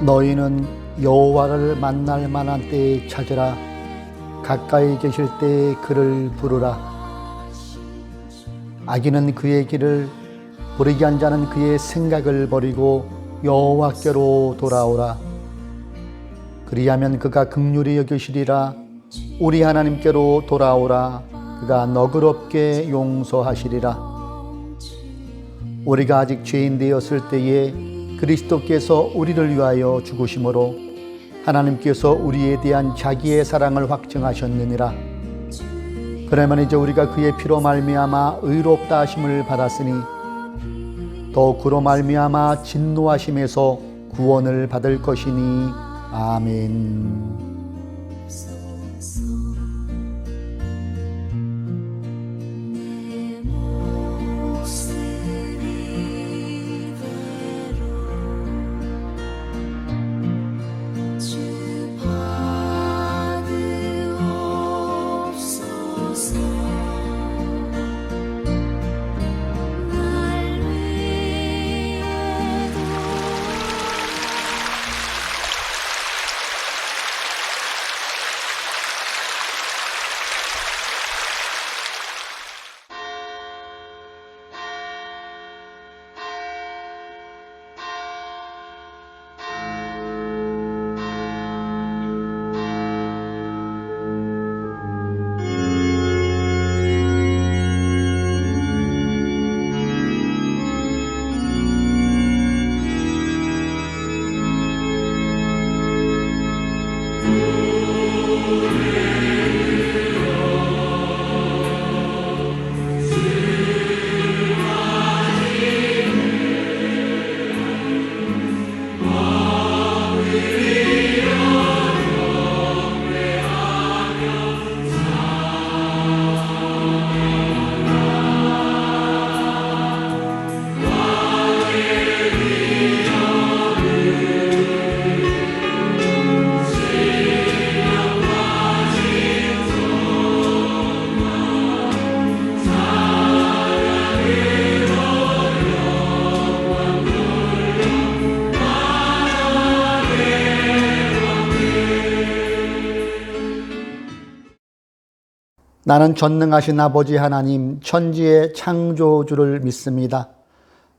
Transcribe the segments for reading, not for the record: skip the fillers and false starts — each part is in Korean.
너희는 여호와를 만날 만한 때에 찾으라. 가까이 계실 때에 그를 부르라. 악인은 그의 길을, 불의한 자는 그의 생각을 버리고 여호와께로 돌아오라. 그리하면 그가 긍휼히 여기시리라. 우리 하나님께로 돌아오라. 그가 너그럽게 용서하시리라. 우리가 아직 죄인 되었을 때에 그리스도께서 우리를 위하여 죽으심으로 하나님께서 우리에 대한 자기의 사랑을 확증하셨느니라. 그러면 이제 우리가 그의 피로 말미암아 의롭다 하심을 받았으니 더 그로 말미암아 진노하심에서 구원을 받을 것이니. 아멘. 나는 전능하신 아버지 하나님, 천지의 창조주를 믿습니다.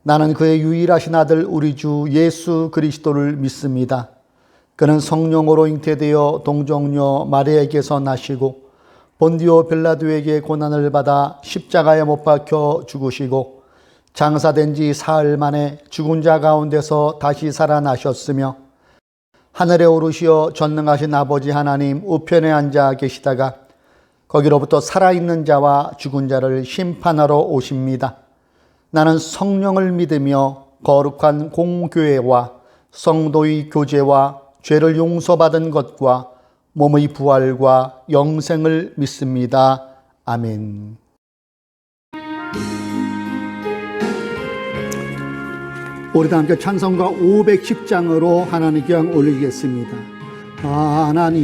나는 그의 유일하신 아들 우리 주 예수 그리스도를 믿습니다. 그는 성령으로 잉태되어 동정녀 마리아에게서 나시고 본디오 빌라도에게 고난을 받아 십자가에 못 박혀 죽으시고 장사된 지 사흘 만에 죽은 자 가운데서 다시 살아나셨으며 하늘에 오르시어 전능하신 아버지 하나님 우편에 앉아 계시다가 거기로부터 살아있는 자와 죽은 자를 심판하러 오십니다. 나는 성령을 믿으며 거룩한 공교회와 성도의 교제와 죄를 용서받은 것과 몸의 부활과 영생을 믿습니다. 아멘. 우리도 함께 찬송가 510장으로 하나님께 올리겠습니다. 하나님의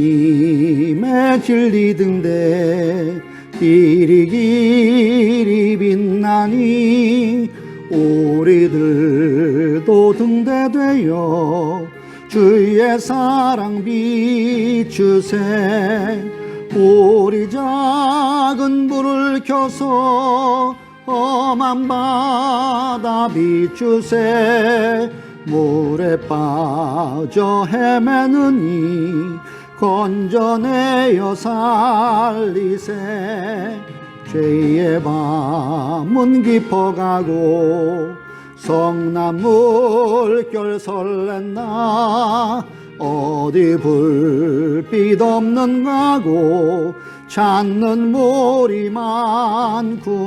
진리 등대 길이 길이 빛나니 우리들도 등대되어 주의 사랑 비추세. 우리 작은 불을 켜서 험한 바다 비추세. 물에 빠져 헤매느니 건져내어 살리세. 죄의 밤은 깊어가고 성난 물결 설렌다. 어디 불빛 없는 가고 찾는 물이 많구나.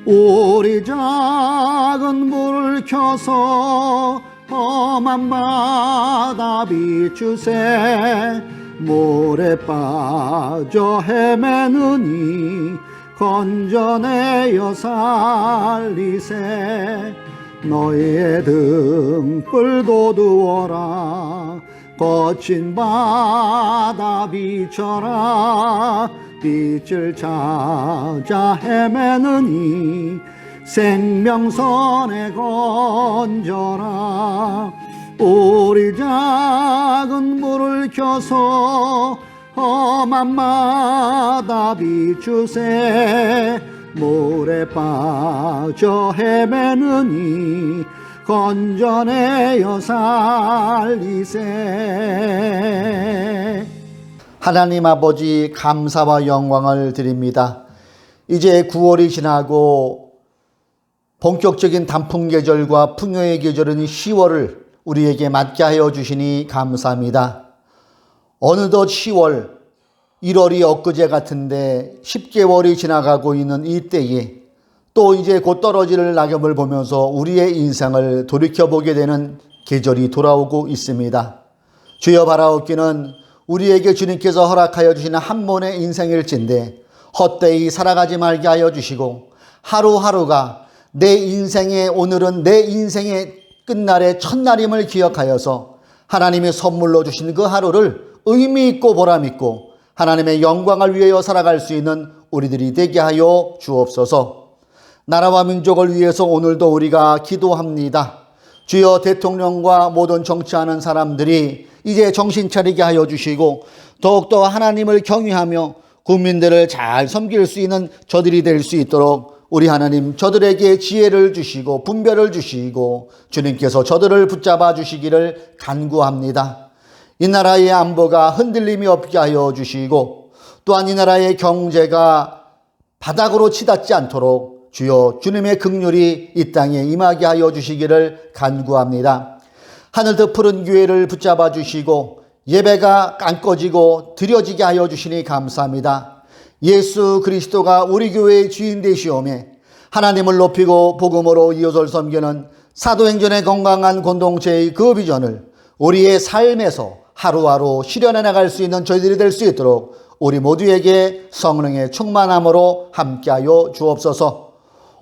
우리 작은 불을 켜서 험한 바다 비추세. 물에 빠져 헤매느니 건져내어 살리세. 너희의 등불도 두어라. 거친 바다 비춰라. 빛을 찾아 헤매느니 생명선에 건져라. 우리 작은 불을 켜서 험한 마다 비추세. 물에 빠져 헤매느니 건져내어 살리세. 하나님 아버지, 감사와 영광을 드립니다. 이제 9월이 지나고 본격적인 단풍 계절과 풍요의 계절인 10월을 우리에게 맞게 하여 주시니 감사합니다. 어느덧 10월, 1월이 엊그제 같은데 10개월이 지나가고 있는 이때에 또 이제 곧 떨어질 낙엽을 보면서 우리의 인생을 돌이켜보게 되는 계절이 돌아오고 있습니다. 주여, 바라옵기는 우리에게 주님께서 허락하여 주시는 한 번의 인생일진데 헛되이 살아가지 말게 하여 주시고, 하루하루가 내 인생의, 오늘은 내 인생의 끝날의 첫날임을 기억하여서 하나님이 선물로 주신 그 하루를 의미 있고 보람 있고 하나님의 영광을 위하여 살아갈 수 있는 우리들이 되게 하여 주옵소서. 나라와 민족을 위해서 오늘도 우리가 기도합니다. 주여, 대통령과 모든 정치하는 사람들이 이제 정신 차리게 하여 주시고 더욱더 하나님을 경외하며 국민들을 잘 섬길 수 있는 저들이 될 수 있도록 우리 하나님, 저들에게 지혜를 주시고 분별을 주시고 주님께서 저들을 붙잡아 주시기를 간구합니다. 이 나라의 안보가 흔들림이 없게 하여 주시고 또한 이 나라의 경제가 바닥으로 치닫지 않도록 주여 주님의 긍휼이 이 땅에 임하게 하여 주시기를 간구합니다. 하늘도 푸른 교회를 붙잡아 주시고 예배가 안 꺼지고 드려지게 하여 주시니 감사합니다. 예수 그리스도가 우리 교회의 주인 되시오매 하나님을 높이고 복음으로 이웃을 섬기는 사도행전의 건강한 공동체의 그 비전을 우리의 삶에서 하루하루 실현해 나갈 수 있는 저희들이 될 수 있도록 우리 모두에게 성령의 충만함으로 함께하여 주옵소서.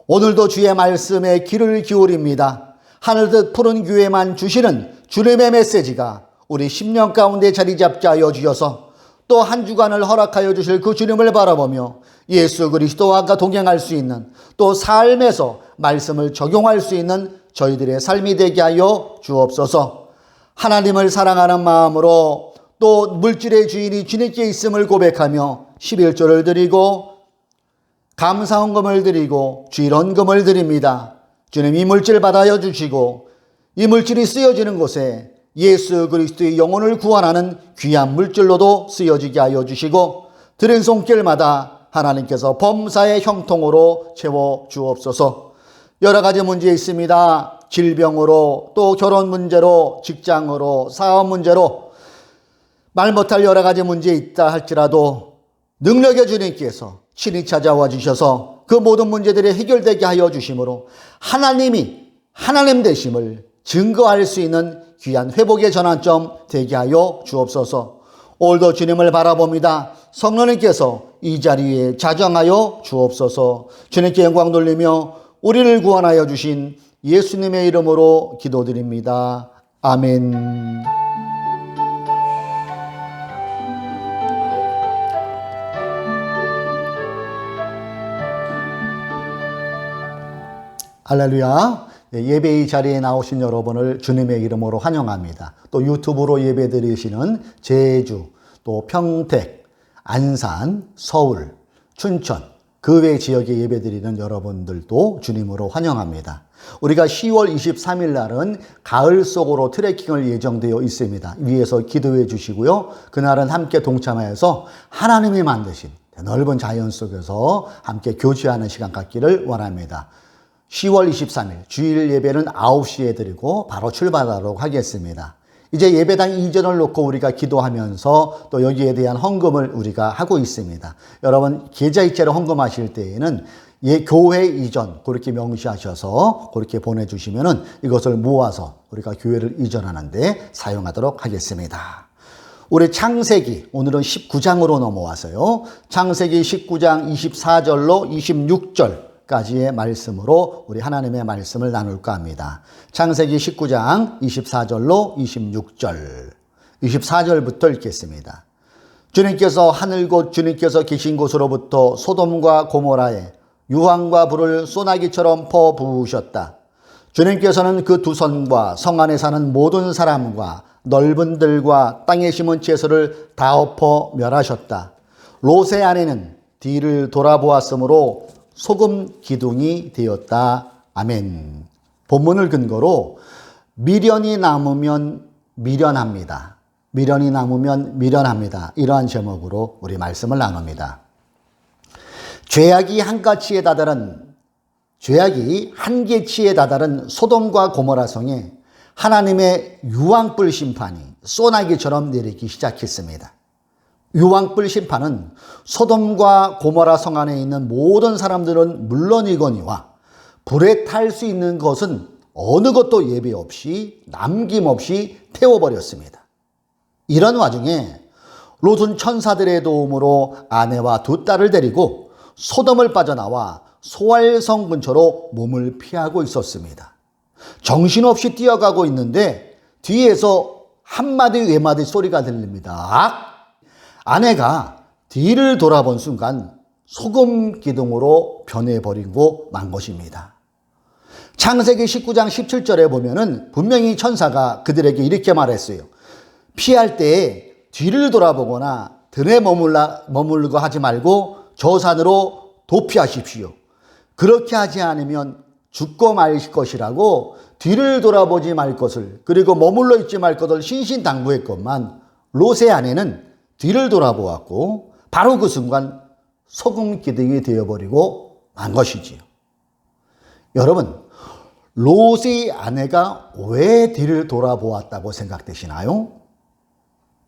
오늘도 주의 말씀에 귀를 기울입니다. 하늘뜻 푸른 교회만 주시는 주님의 메시지가 우리 10년 가운데 자리 잡게 하여 주셔서 또 한 주간을 허락하여 주실 그 주님을 바라보며 예수 그리스도와 동행할 수 있는, 또 삶에서 말씀을 적용할 수 있는 저희들의 삶이 되게 하여 주옵소서. 하나님을 사랑하는 마음으로 또 물질의 주인이 주님께 있음을 고백하며 11조를 드리고 감사헌금을 드리고 주일헌금을 드립니다. 주님, 이 물질 받아여 주시고 이 물질이 쓰여지는 곳에 예수 그리스도의 영혼을 구원하는 귀한 물질로도 쓰여지게 하여 주시고 드린 손길마다 하나님께서 범사의 형통으로 채워 주옵소서. 여러 가지 문제 있습니다. 질병으로, 또 결혼 문제로, 직장으로, 사업 문제로 말 못할 여러 가지 문제 있다 할지라도 능력의 주님께서 친히 찾아와 주셔서 그 모든 문제들이 해결되게 하여 주심으로 하나님이 하나님 되심을 증거할 수 있는 귀한 회복의 전환점 되게 하여 주옵소서. 오늘도 주님을 바라봅니다. 성령님께서 이 자리에 자정하여 주옵소서. 주님께 영광 돌리며 우리를 구원하여 주신 예수님의 이름으로 기도드립니다. 아멘. 할렐루야. 예배의 자리에 나오신 여러분을 주님의 이름으로 환영합니다. 또 유튜브로 예배 드리시는 제주, 또 평택, 안산, 서울, 춘천, 그 외 지역에 예배 드리는 여러분들도 주님으로 환영합니다. 우리가 10월 23일 날은 가을 속으로 트레킹을 예정되어 있습니다. 위에서 기도해 주시고요. 그날은 함께 동참하여서 하나님이 만드신 넓은 자연 속에서 함께 교제하는 시간 갖기를 원합니다. 10월 23일 주일 예배는 9시에 드리고 바로 출발하도록 하겠습니다. 이제 예배당 이전을 놓고 우리가 기도하면서 또 여기에 대한 헌금을 우리가 하고 있습니다. 여러분, 계좌이체로 헌금하실 때에는 교회 이전 그렇게 명시하셔서 그렇게 보내주시면은 이것을 모아서 우리가 교회를 이전하는데 사용하도록 하겠습니다. 우리 창세기 오늘은 19장으로 넘어와서요. 창세기 19장 24절로 26절 까지의 말씀으로 우리 하나님의 말씀을 나눌까 합니다. 창세기 19장 24절로 26절, 24절부터 읽겠습니다. 주님께서 하늘 곧 주님께서 계신 곳으로부터 소돔과 고모라에 유황과 불을 소나기처럼 퍼부으셨다. 주님께서는 그 두 손과 성 안에 사는 모든 사람과 넓은 들과 땅에 심은 채소를 다 엎어 멸하셨다. 롯의 아내는 뒤를 돌아보았으므로 소금 기둥이 되었다. 아멘. 본문을 근거로 미련이 남으면 미련합니다. 미련이 남으면 미련합니다. 이러한 제목으로 우리 말씀을 나눕니다. 죄악이 한계치에 다다른 소돔과 고모라 성에 하나님의 유황불 심판이 소나기처럼 내리기 시작했습니다. 유황불 심판은 소돔과 고모라 성 안에 있는 모든 사람들은 물론이거니와 불에 탈 수 있는 것은 어느 것도 예배 없이 남김없이 태워버렸습니다. 이런 와중에 롯은 천사들의 도움으로 아내와 두 딸을 데리고 소돔을 빠져나와 소알성 근처로 몸을 피하고 있었습니다. 정신없이 뛰어가고 있는데 뒤에서 한마디 외마디 소리가 들립니다. 아내가 뒤를 돌아본 순간 소금 기둥으로 변해버리고 만 것입니다. 창세기 19장 17절에 보면은 분명히 천사가 그들에게 이렇게 말했어요. 피할 때에 뒤를 돌아보거나 들에 머물고 하지 말고 저 산으로 도피하십시오. 그렇게 하지 않으면 죽고 말 것이라고 뒤를 돌아보지 말 것을, 그리고 머물러 있지 말 것을 신신당부했건만 롯의 아내는 뒤를 돌아보았고 바로 그 순간 소금 기둥이 되어버리고 만 것이지요. 여러분, 롯의 아내가 왜 뒤를 돌아보았다고 생각되시나요?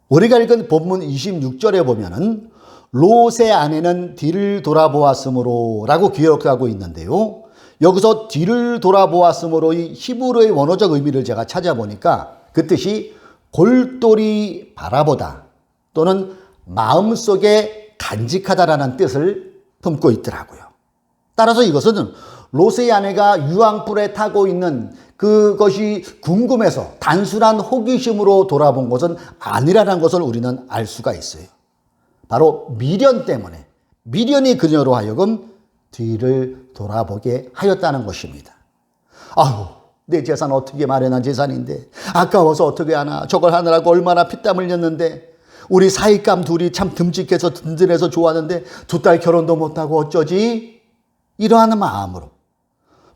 우리가 읽은 본문 26절에 보면은 롯의 아내는 뒤를 돌아보았으므로 라고 기억하고 있는데요. 여기서 뒤를 돌아보았으므로의 히브리어의 원어적 의미를 제가 찾아보니까 그 뜻이 골똘히 바라보다 또는 마음속에 간직하다라는 뜻을 품고 있더라고요. 따라서 이것은 롯의 아내가 유황불에 타고 있는 그것이 궁금해서 단순한 호기심으로 돌아본 것은 아니라는 것을 우리는 알 수가 있어요. 바로 미련 때문에, 미련이 그녀로 하여금 뒤를 돌아보게 하였다는 것입니다. 아유, 내 재산 어떻게 마련한 재산인데 아까워서 어떻게 하나, 저걸 하느라고 얼마나 피땀 흘렸는데, 우리 사익감 둘이 참 듬직해서 든든해서 좋았는데 두 딸 결혼도 못하고 어쩌지? 이러한 마음으로,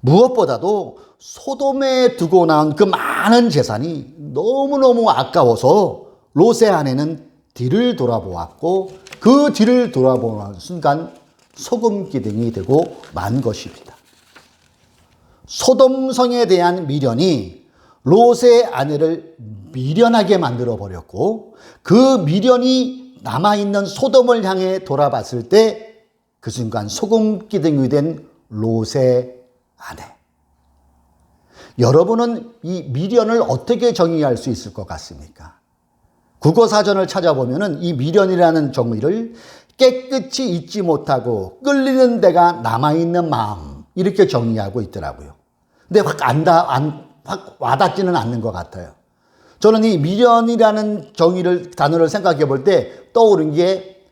무엇보다도 소돔에 두고 나온 그 많은 재산이 너무너무 아까워서 롯의 아내는 뒤를 돌아보았고 그 뒤를 돌아보는 순간 소금 기둥이 되고 만 것입니다. 소돔성에 대한 미련이 롯의 아내를 미련하게 만들어 버렸고 그 미련이 남아있는 소돔을 향해 돌아봤을 때 그 순간 소금 기둥이 된 롯의 아내. 여러분은 이 미련을 어떻게 정의할 수 있을 것 같습니까? 국어사전을 찾아보면은 이 미련이라는 정의를 깨끗이 잊지 못하고 끌리는 데가 남아있는 마음, 이렇게 정의하고 있더라고요. 근데 확 와닿지는 않는 것 같아요. 저는 이 미련이라는 단어를 생각해 볼 때 떠오른 게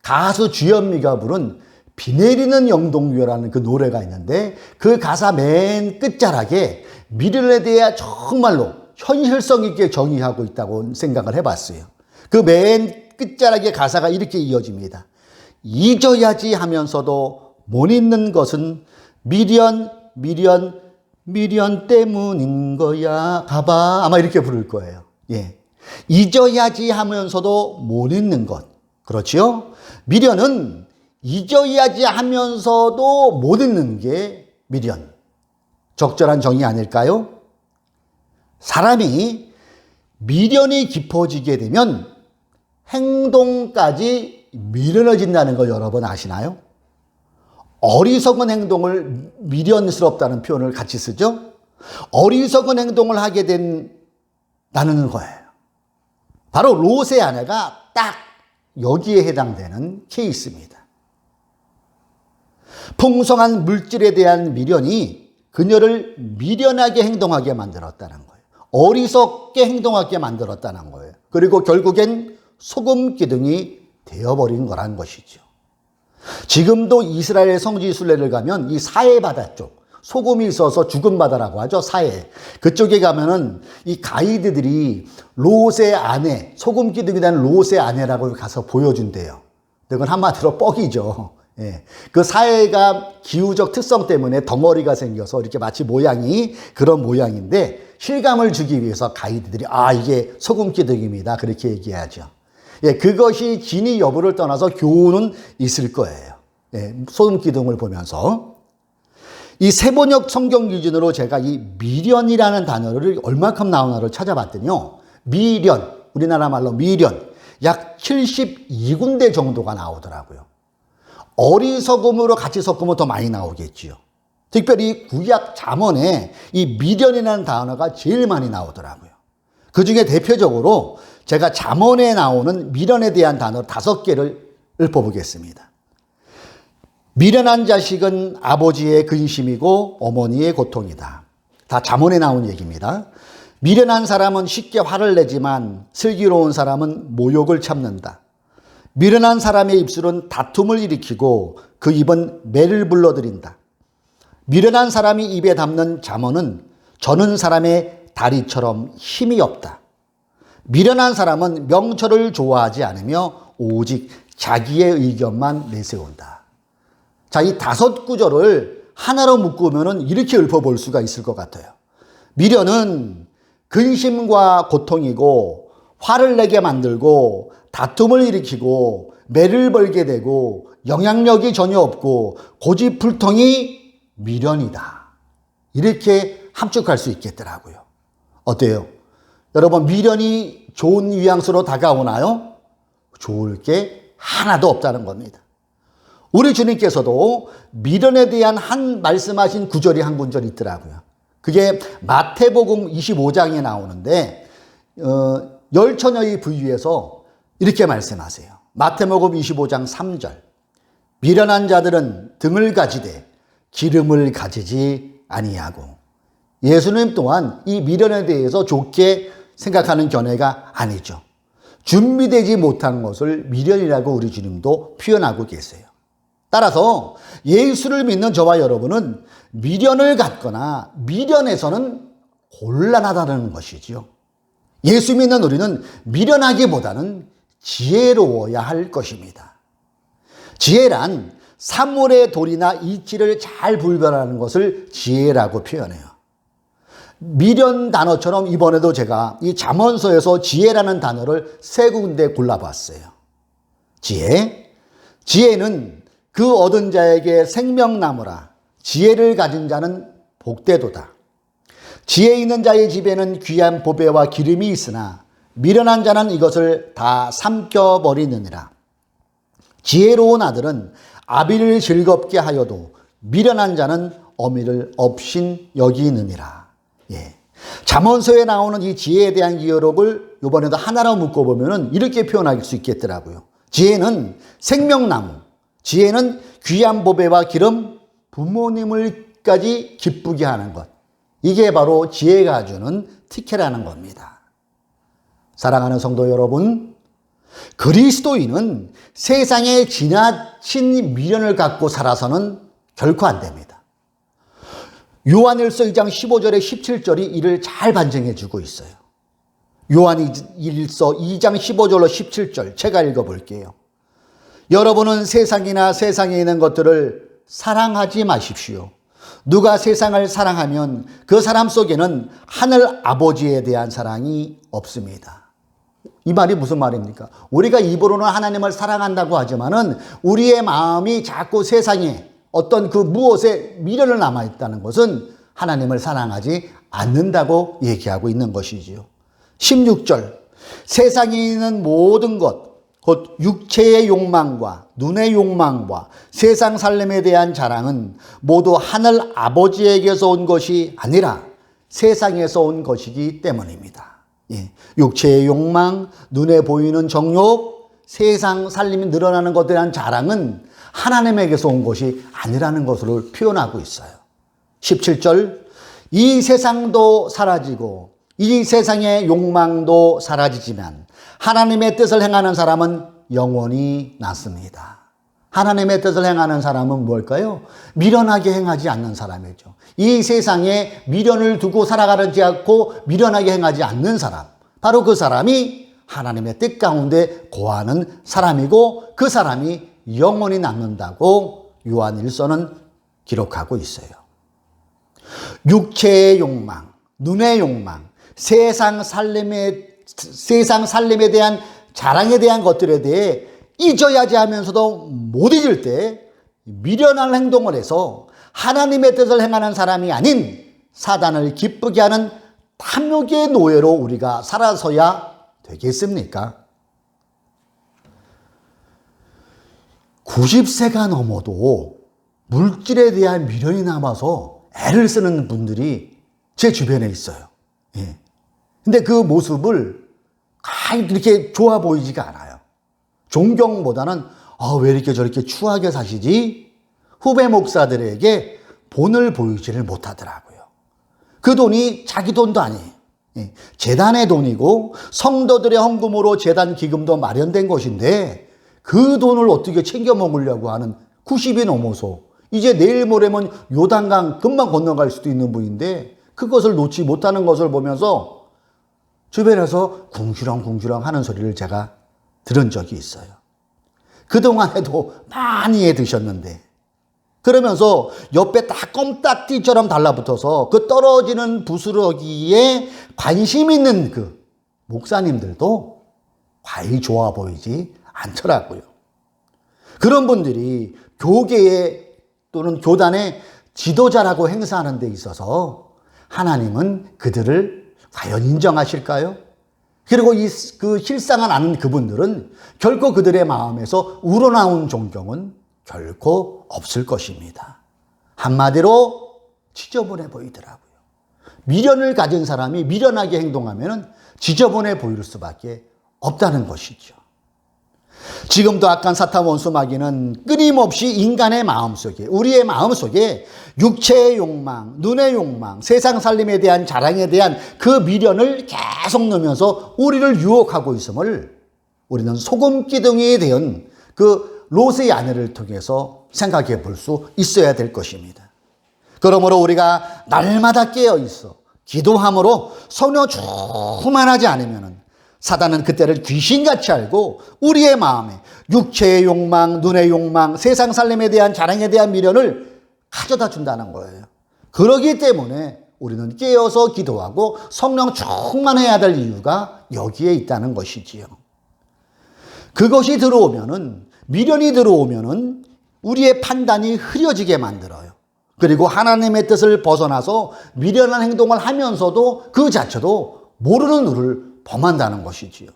가수 주현미가 부른 비 내리는 영동교라는 그 노래가 있는데 그 가사 맨 끝자락에 미련에 대해 정말로 현실성 있게 정의하고 있다고 생각을 해봤어요. 그 맨 끝자락에 가사가 이렇게 이어집니다. 잊어야지 하면서도 못 잊는 것은 미련 때문인 거야. 가봐. 아마 이렇게 부를 거예요. 예. 잊어야지 하면서도 못 잊는 것. 그렇죠? 미련은 잊어야지 하면서도 못 잊는 게 미련. 적절한 정의 아닐까요? 사람이 미련이 깊어지게 되면 행동까지 미련해진다는 걸 여러분 아시나요? 어리석은 행동을 미련스럽다는 표현을 같이 쓰죠? 어리석은 행동을 하게 된다는 거예요. 바로 롯의 아내가 딱 여기에 해당되는 케이스입니다. 풍성한 물질에 대한 미련이 그녀를 미련하게 행동하게 만들었다는 거예요. 어리석게 행동하게 만들었다는 거예요. 그리고 결국엔 소금 기둥이 되어버린 거란 것이죠. 지금도 이스라엘 성지 순례를 가면 이 사해 바다 쪽, 소금이 있어서 죽은 바다라고 하죠. 사해. 그쪽에 가면은 이 가이드들이 롯의 아내, 소금 기둥이 된 롯의 아내라고 가서 보여준대요. 그건 한마디로 뻑이죠. 예. 그 사해가 기후적 특성 때문에 덩어리가 생겨서 이렇게 마치 모양이 그런 모양인데 실감을 주기 위해서 가이드들이 이게 소금 기둥입니다. 그렇게 얘기하죠. 예, 그것이 진위 여부를 떠나서 교훈은 있을 거예요. 예, 소금 기둥을 보면서. 이 세번역 성경 기준으로 제가 이 미련이라는 단어를 얼마큼 나오나를 찾아봤더니요. 미련, 우리나라 말로 미련, 약 72군데 정도가 나오더라고요. 어리석음으로 같이 섞으면 더 많이 나오겠지요. 특별히 구약 잠언에 이 미련이라는 단어가 제일 많이 나오더라고요. 그 중에 대표적으로 제가 잠언에 나오는 미련에 대한 단어 5개를 읊어보겠습니다. 미련한 자식은 아버지의 근심이고 어머니의 고통이다. 다 잠언에 나온 얘기입니다. 미련한 사람은 쉽게 화를 내지만 슬기로운 사람은 모욕을 참는다. 미련한 사람의 입술은 다툼을 일으키고 그 입은 매를 불러들인다. 미련한 사람이 입에 담는 잠언은 저는 사람의 다리처럼 힘이 없다. 미련한 사람은 명철을 좋아하지 않으며 오직 자기의 의견만 내세운다. 자, 이 5구절을 하나로 묶으면 이렇게 읊어볼 수가 있을 것 같아요. 미련은 근심과 고통이고 화를 내게 만들고 다툼을 일으키고 매를 벌게 되고 영향력이 전혀 없고 고집불통이 미련이다. 이렇게 함축할 수 있겠더라고요. 어때요? 여러분, 미련이 좋은 뉘앙스로 다가오나요? 좋을 게 하나도 없다는 겁니다. 우리 주님께서도 미련에 대한 말씀하신 구절이 한 구절 있더라고요. 그게 마태복음 25장에 나오는데 열처녀의 부위에서 이렇게 말씀하세요. 마태복음 25장 3절. 미련한 자들은 등을 가지되 기름을 가지지 아니하고. 예수님 또한 이 미련에 대해서 좋게 생각하는 견해가 아니죠. 준비되지 못한 것을 미련이라고 우리 주님도 표현하고 계세요. 따라서 예수를 믿는 저와 여러분은 미련을 갖거나 미련에서는 곤란하다는 것이지요. 예수 믿는 우리는 미련하기보다는 지혜로워야 할 것입니다. 지혜란 사물의 도리나 이치를 잘 분별하는 것을 지혜라고 표현해요. 미련 단어처럼 이번에도 제가 이 잠언서에서 지혜라는 단어를 3군데 골라봤어요. 지혜는 그 얻은 자에게 생명나무라. 지혜를 가진 자는 복되도다. 지혜 있는 자의 집에는 귀한 보배와 기름이 있으나 미련한 자는 이것을 다 삼켜버리느니라. 지혜로운 아들은 아비를 즐겁게 하여도 미련한 자는 어미를 업신 여기느니라. 예. 잠언서에 나오는 이 지혜에 대한 기록을 이번에도 하나로 묶어보면 이렇게 표현할 수 있겠더라고요. 지혜는 생명나무, 지혜는 귀한 보배와 기름, 부모님을까지 기쁘게 하는 것. 이게 바로 지혜가 주는 특혜라는 겁니다. 사랑하는 성도 여러분, 그리스도인은 세상에 지나친 미련을 갖고 살아서는 결코 안 됩니다. 요한일서 2장 15절에 17절이 이를 잘 반증해 주고 있어요. 요한일서 2장 15절로 17절 제가 읽어볼게요. 여러분은 세상이나 세상에 있는 것들을 사랑하지 마십시오. 누가 세상을 사랑하면 그 사람 속에는 하늘 아버지에 대한 사랑이 없습니다. 이 말이 무슨 말입니까? 우리가 입으로는 하나님을 사랑한다고 하지만은 우리의 마음이 자꾸 세상에 어떤 그 무엇에 미련을 남아있다는 것은 하나님을 사랑하지 않는다고 얘기하고 있는 것이지요. 16절. 세상에 있는 모든 것, 곧 육체의 욕망과 눈의 욕망과 세상 살림에 대한 자랑은 모두 하늘 아버지에게서 온 것이 아니라 세상에서 온 것이기 때문입니다. 예. 육체의 욕망, 눈에 보이는 정욕, 세상 살림이 늘어나는 것에 대한 자랑은 하나님에게서 온 것이 아니라는 것을 표현하고 있어요. 17절. 이 세상도 사라지고 이 세상의 욕망도 사라지지만 하나님의 뜻을 행하는 사람은 영원히 남습니다. 하나님의 뜻을 행하는 사람은 뭘까요? 미련하게 행하지 않는 사람이죠. 이 세상에 미련을 두고 살아가지 않고 미련하게 행하지 않는 사람. 바로 그 사람이 하나님의 뜻 가운데 거하는 사람이고 그 사람이 영원히 남는다고 요한 1서는 기록하고 있어요. 육체의 욕망, 눈의 욕망, 세상 살림에 대한 자랑에 대한 것들에 대해 잊어야지 하면서도 못 잊을 때 미련한 행동을 해서 하나님의 뜻을 행하는 사람이 아닌 사단을 기쁘게 하는 탐욕의 노예로 우리가 살아서야 되겠습니까? 90세가 넘어도 물질에 대한 미련이 남아서 애를 쓰는 분들이 제 주변에 있어요. 예. 근데 그 모습을 그렇게 좋아 보이지가 않아요. 존경보다는 왜 이렇게 저렇게 추하게 사시지? 후배 목사들에게 본을 보이지를 못하더라고요. 그 돈이 자기 돈도 아니에요. 예. 재단의 돈이고 성도들의 헌금으로 재단 기금도 마련된 것인데 그 돈을 어떻게 챙겨 먹으려고 하는 90이 넘어서 이제 내일 모레면 요단강 금방 건너갈 수도 있는 분인데 그것을 놓지 못하는 것을 보면서 주변에서 궁시렁궁시렁 하는 소리를 제가 들은 적이 있어요. 그동안에도 많이 애 드셨는데 그러면서 옆에 딱 껌딱지처럼 달라붙어서 그 떨어지는 부스러기에 관심 있는 그 목사님들도 과히 좋아 보이지 않더라고요. 그런 분들이 교계에 또는 교단의 지도자라고 행사하는 데 있어서 하나님은 그들을 과연 인정하실까요? 그리고 그 실상을 아는 그분들은 결코 그들의 마음에서 우러나온 존경은 결코 없을 것입니다. 한마디로 지저분해 보이더라고요. 미련을 가진 사람이 미련하게 행동하면 지저분해 보일 수밖에 없다는 것이죠. 지금도 악한 사탄 원수 마귀는 끊임없이 인간의 마음속에, 우리의 마음속에 육체의 욕망, 눈의 욕망, 세상 살림에 대한 자랑에 대한 그 미련을 계속 넣으면서 우리를 유혹하고 있음을 우리는 소금 기둥이 된 그 롯의 아내를 통해서 생각해 볼 수 있어야 될 것입니다. 그러므로 우리가 날마다 깨어 있어 기도함으로 성령 충만하지 않으면 사단은 그때를 귀신같이 알고 우리의 마음에 육체의 욕망, 눈의 욕망, 세상 살림에 대한 자랑에 대한 미련을 가져다 준다는 거예요. 그러기 때문에 우리는 깨어서 기도하고 성령 충만해야 될 이유가 여기에 있다는 것이지요. 그것이 들어오면은, 미련이 들어오면은 우리의 판단이 흐려지게 만들어요. 그리고 하나님의 뜻을 벗어나서 미련한 행동을 하면서도 그 자체도 모르는 일을 범한다는 것이지요.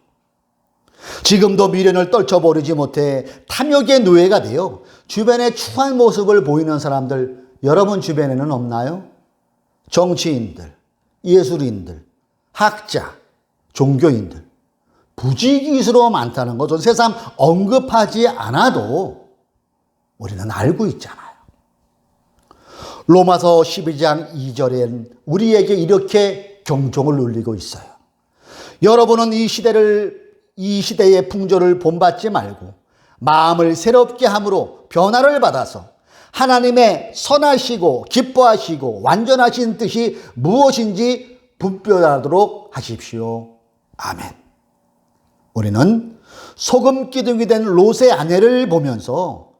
지금도 미련을 떨쳐버리지 못해 탐욕의 노예가 되어 주변에 추한 모습을 보이는 사람들 여러분 주변에는 없나요? 정치인들, 예술인들, 학자, 종교인들 부지기수로 많다는 것은 세상 언급하지 않아도 우리는 알고 있잖아요. 로마서 12장 2절엔 우리에게 이렇게 경종을 울리고 있어요. 여러분은 이 시대의 풍조를 본받지 말고 마음을 새롭게 함으로 변화를 받아서 하나님의 선하시고 기뻐하시고 완전하신 뜻이 무엇인지 분별하도록 하십시오. 아멘. 우리는 소금 기둥이 된 롯의 아내를 보면서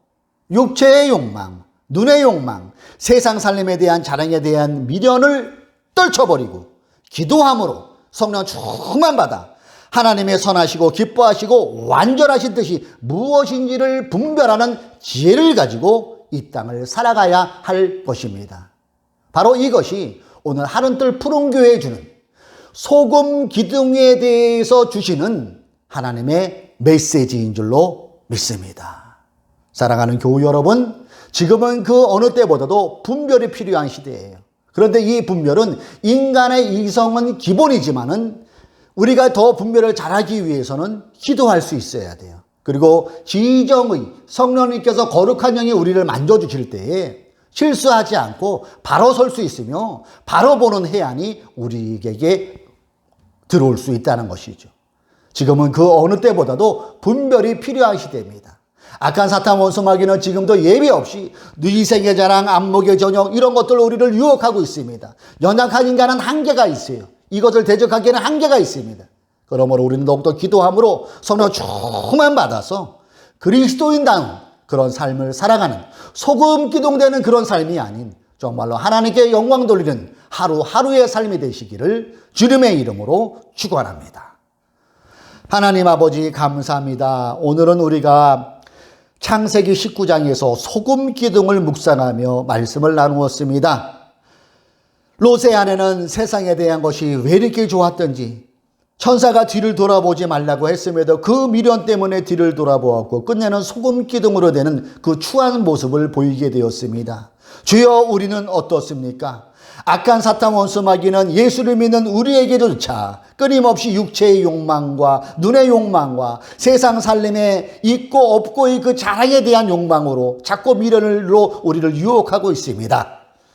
육체의 욕망, 눈의 욕망, 세상 살림에 대한 자랑에 대한 미련을 떨쳐버리고 기도함으로 성령 충만받아 하나님의 선하시고 기뻐하시고 완전하신 뜻이 무엇인지를 분별하는 지혜를 가지고 이 땅을 살아가야 할 것입니다. 바로 이것이 오늘 하른뜰 푸른교회에 주는 소금 기둥에 대해서 주시는 하나님의 메시지인 줄로 믿습니다. 사랑하는 교우 여러분, 지금은 그 어느 때보다도 분별이 필요한 시대예요. 그런데 이 분별은 인간의 이성은 기본이지만은 우리가 더 분별을 잘하기 위해서는 기도할 수 있어야 돼요. 그리고 지정의 성령님께서 거룩한 영이 우리를 만져주실 때에 실수하지 않고 바로 설 수 있으며 바로 보는 해안이 우리에게 들어올 수 있다는 것이죠. 지금은 그 어느 때보다도 분별이 필요한 시대입니다. 악한 사탄 원수 마귀는 지금도 예비 없이 뉘생의 자랑, 안목의 저녁 이런 것들로 우리를 유혹하고 있습니다. 연약한 인간은 한계가 있어요. 이것을 대적하기에는 한계가 있습니다. 그러므로 우리는 더욱더 기도함으로 성령 충만 받아서 그리스도인다운 그런 삶을 살아가는 소금 기둥되는 그런 삶이 아닌 정말로 하나님께 영광 돌리는 하루하루의 삶이 되시기를 주님의 이름으로 축원합니다. 하나님 아버지 감사합니다. 오늘은 우리가 창세기 19장에서 소금 기둥을 묵상하며 말씀을 나누었습니다. 롯의 아내는 세상에 대한 것이 왜 이렇게 좋았던지 천사가 뒤를 돌아보지 말라고 했음에도 그 미련 때문에 뒤를 돌아보았고 끝내는 소금 기둥으로 되는 그 추한 모습을 보이게 되었습니다. 주여 우리는 어떻습니까? 악한 사탄 원수 마귀는 예수를 믿는 우리에게조차 끊임없이 육체의 욕망과 눈의 욕망과 세상 살림에 있고 없고의 그 자랑에 대한 욕망으로 자꾸 미련으로 우리를 유혹하고 있습니다.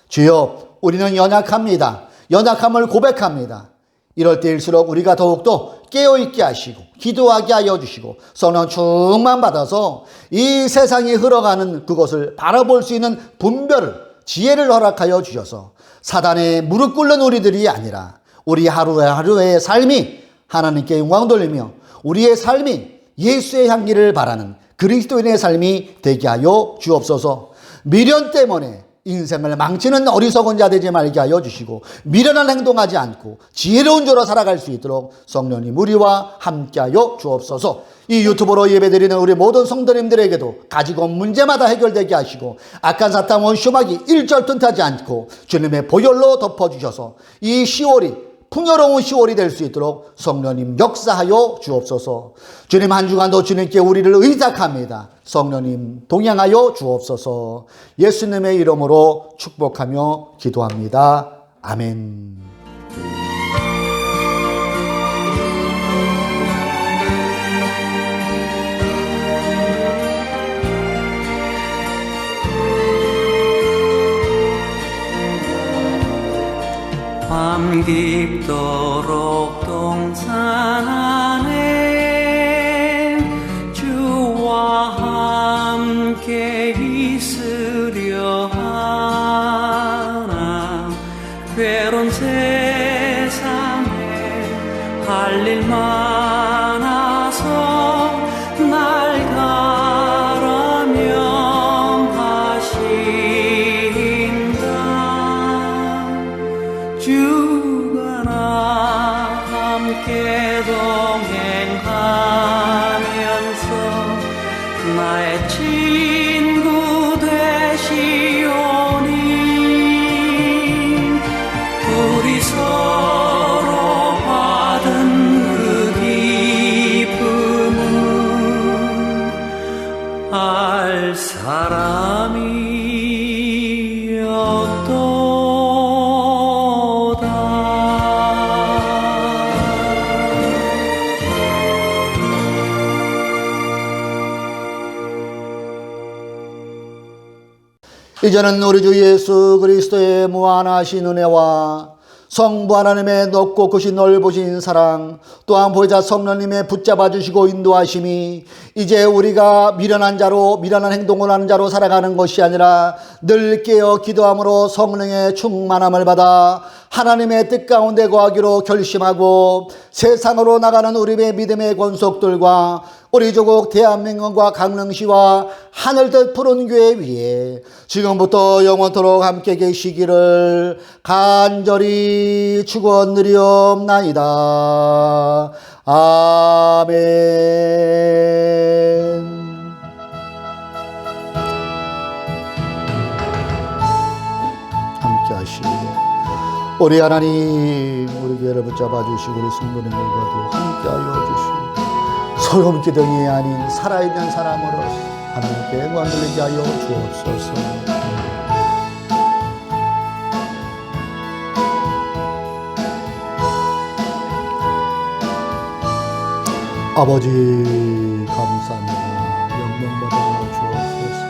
주여 우리는 연약합니다. 연약함을 고백합니다. 이럴 때일수록 우리가 더욱더 깨어있게 하시고 기도하게 하여 주시고 성령 충만 받아서 이 세상이 흘러가는 그것을 바라볼 수 있는 분별을 지혜를 허락하여 주셔서 사단에 무릎 꿇는 우리들이 아니라 우리 하루하루의 삶이 하나님께 영광 돌리며 우리의 삶이 예수의 향기를 바라는 그리스도인의 삶이 되게 하여 주옵소서. 미련 때문에 인생을 망치는 어리석은 자 되지 말게 하여 주시고 미련한 행동하지 않고 지혜로운 자로 살아갈 수 있도록 성령님 우리와 함께하여 주옵소서. 이 유튜브로 예배드리는 우리 모든 성도님들에게도 가지고 온 문제마다 해결되게 하시고 악한 사탄 원수마귀 일절吞타지 않고 주님의 보혈로 덮어주셔서 이 10월이 풍요로운 10월이 될 수 있도록 성령님 역사하여 주옵소서. 주님 한 주간도 주님께 우리를 의탁합니다. 성령님 동행하여 주옵소서. 예수님의 이름으로 축복하며 기도합니다. 아멘. 밤 깊도록 동산 안에 주와 함께 있으려 하나 괴로운 세상에 할 일 많아서 날 가라명하신다. 주가 나 함께 동행하면서 나의 친구 되시오니 우리 서로 받은 그 기쁨은 알 사람이 이제는 우리 주 예수 그리스도의 무한하신 은혜와 성부 하나님의 높고 크신 넓으신 사랑 또한 보혜자 성령님의 붙잡아 주시고 인도하심이 이제 우리가 미련한 자로 미련한 행동을 하는 자로 살아가는 것이 아니라 늘 깨어 기도함으로 성령의 충만함을 받아 하나님의 뜻 가운데 거하기로 결심하고 세상으로 나가는 우리의 믿음의 권속들과 우리 조국 대한민국과 강릉시와 하늘뜻 푸른 교회 위에 지금부터 영원토록 함께 계시기를 간절히 축원드리옵나이다. 아멘. 함께 하시고 우리 하나님 우리 교회를 붙잡아 주시고 우리 성도님들과도 함께 하여 주시고 소금 기둥이 아닌 살아있는 사람으로 하나님께 영광 돌리게 하여 주옵소서. 아버지 감사합니다. 영광 받아 주옵소서.